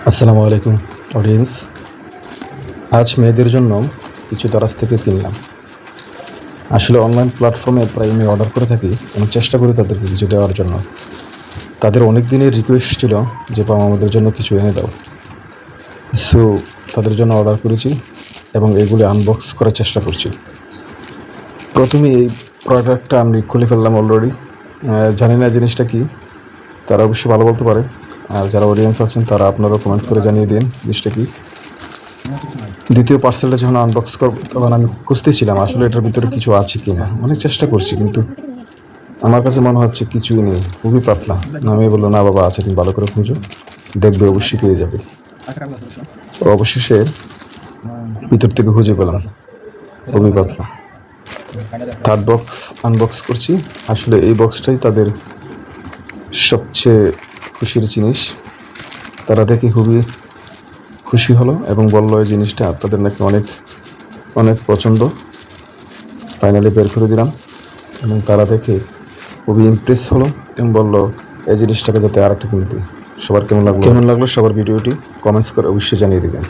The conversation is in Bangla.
আসসালামু আলাইকুম অডিয়েন্স। আজ মেয়েদের জন্য কিছু দারাজ থেকে কিনলাম। আসলে অনলাইন প্ল্যাটফর্মে প্রায় আমি অর্ডার করে থাকি এবং চেষ্টা করি তাদেরকে কিছু দেওয়ার জন্য। তাদের অনেক দিনের রিকোয়েস্ট ছিল যে বাবা আমাদের জন্য কিছু এনে দাও। সো তাদের জন্য অর্ডার করেছি এবং এগুলি আনবক্স করার চেষ্টা করছি। প্রথমে এই প্রোডাক্টটা আমি খুলে ফেললাম অলরেডি। জানি না জিনিসটা কি, তারা অবশ্যই ভালো বলতে পারে। আর যারা অডিয়েন্স আছেন তারা আপনারা কমেন্ট করে জানিয়ে দিন জিনিসটা কি। দ্বিতীয় পার্সেলটা যখন আনবক্স করবো তখন আমি খুঁজতেছিলাম আসলে এটার ভিতরে কিছু আছে কিনা। অনেক চেষ্টা করছি কিন্তু আমার কাছে মনে হচ্ছে কিছুই নেই, খুবই পাতলা। আমি বললো না বাবা আছে, তুমি ভালো করে খুঁজো, দেখবে অবশ্যই পেয়ে যাবে। অবশেষে ভিতর থেকে খুঁজে পেলাম, খুবই পাতলা। থার্ড বক্স আনবক্স করছি। আসলে এই বক্সটাই তাদের সবচেয়ে খুশির জিনিস। তারা দেখে খুবই খুশি হলো এবং বললো এই জিনিসটা তাদের নাকি অনেক অনেক পছন্দ। ফাইনালি বের করে দিলাম এবং তারা দেখে খুবই ইমপ্রেস হলো এবং বললো এই জিনিসটাকে যাতে আর একটা কিনতে। সবার কেমন লাগলো সবার ভিডিওটি কমেন্টস করে অবশ্যই জানিয়ে দেবেন।